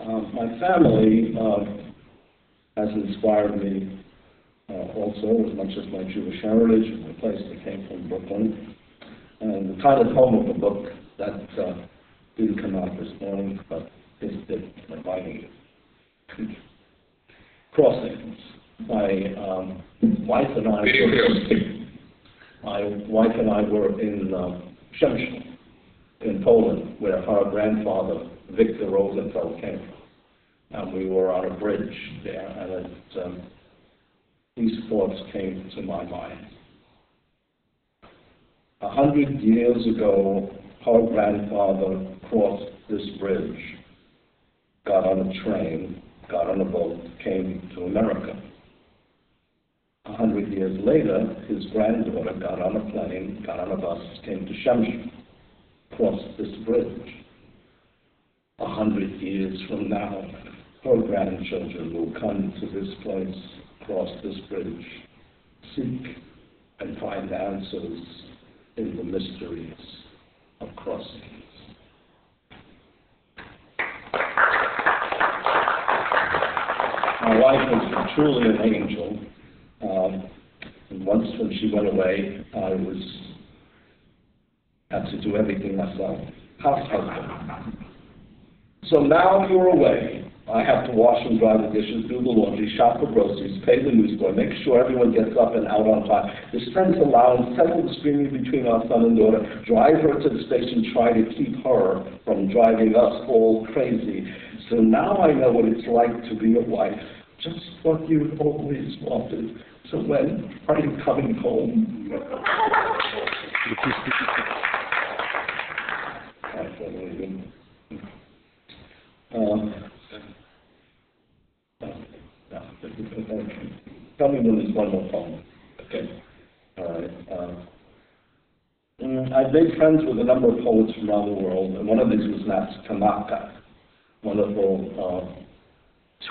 My family has inspired me also, as much as my Jewish heritage and the place that came from Brooklyn. And the title poem of the book that didn't come out this morning, but this did, I'm writing it. Crossings. My wife and I were in Sisco in Poland, where her grandfather, Victor Rosenfeld, came from. And we were on a bridge there, and these thoughts came to my mind. 100 years ago, her grandfather crossed this bridge, got on a train, got on a boat, came to America. 100 years later, his granddaughter got on a plane, got on a bus, came to Sisco, crossed this bridge. 100 years from now, her grandchildren will come to this place, cross this bridge, seek and find answers in the mysteries of crossings. My wife is truly an angel. And once when she went away, I had to do everything myself. House husband. So now you're away. I have to wash and dry the dishes, do the laundry, shop for groceries, pay the newsboy, make sure everyone gets up and out on time, dispense allowance, settle the screaming between our son and daughter, drive her to the station, try to keep her from driving us all crazy. So now I know what it's like to be a wife, just what you've always wanted. So when are you coming home? Tell me when there's one more poem. Okay. All right. I've made friends with a number of poets from around the world, and one of these was Nats Kamaka, wonderful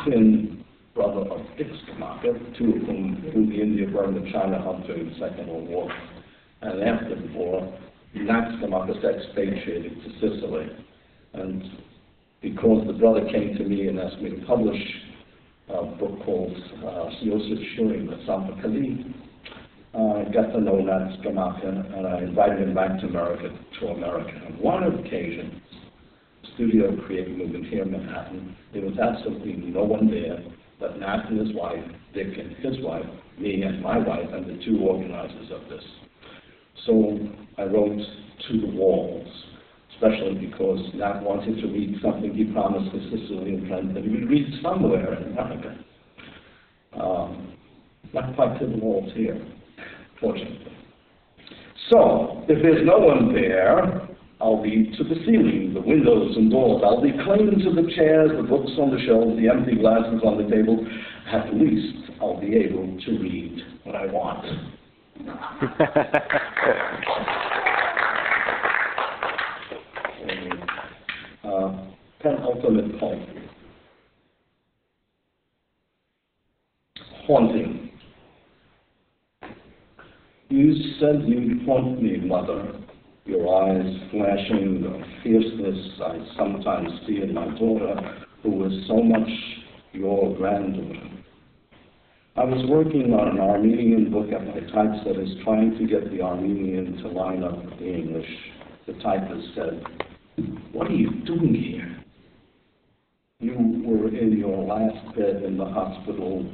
twin brother of Dix Kamaka, two of whom flew the India burned the China hunt during the Second World War. And after the war, Nats Kamaka expatriated to Sicily. And because the brother came to me and asked me to publish a book called Yosef Shurim, the Sampa Kali, I got to know Nats Kamaka, and I invited him back to America. On one occasion, studio creative movement here in Manhattan, there was absolutely no one there but Nat and his wife, Dick and his wife, me and my wife, and the two organizers of this. So I wrote To the Walls, especially because Nat wanted to read something he promised his Sicilian friend that he would read somewhere in America. Not quite to the walls here, fortunately. So, if there's no one there, I'll be to the ceiling, the windows and doors. I'll be clinging to the chairs, the books on the shelves, the empty glasses on the table. At least I'll be able to read what I want. Penultimate poem. Haunting. You said you'd haunt me, Mother, your eyes flashing the fierceness I sometimes see in my daughter, who was so much your granddaughter. I was working on an Armenian book at my typesetters, trying to get the Armenian to line up with the English. The typist said, "What are you doing here? You were in your last bed in the hospital.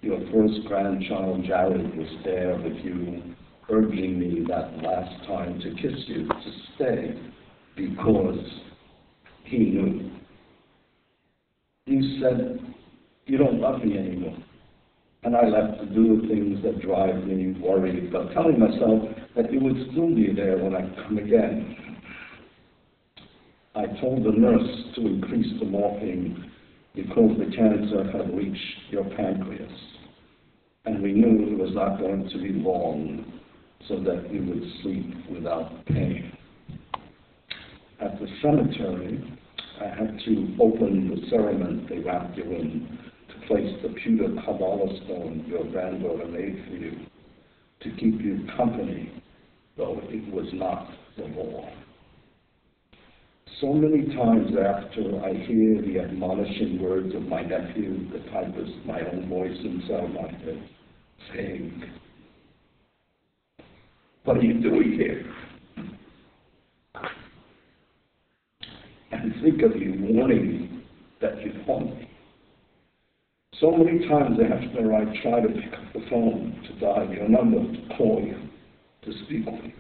Your first grandchild, Jared, was there with you, urging me that last time to kiss you, to stay, because he knew. You said, you don't love me anymore. And I left to do the things that drive me worried, but telling myself that you would still be there when I come again. I told the nurse to increase the morphine because the cancer had reached your pancreas. And we knew it was not going to be long, so that you would sleep without pain. At the cemetery, I had to open the cerement they wrapped you in to place the pewter Kabbalah stone your granddaughter made for you, to keep you company, though it was not the law. So many times after I hear the admonishing words of my nephew, the typist, my own voice inside my head, saying, "What are you doing here?" And think of you warning me that you'd haunt me. So many times after I try to pick up the phone to dial your number, to call you, to speak with you.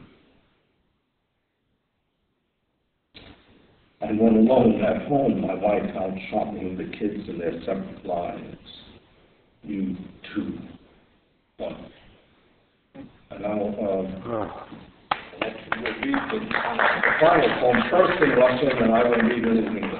And when alone at home, my wife out shopping with the kids in their separate lives, you too want me. And I'll read the final poem first in Russian, and I will read it in English.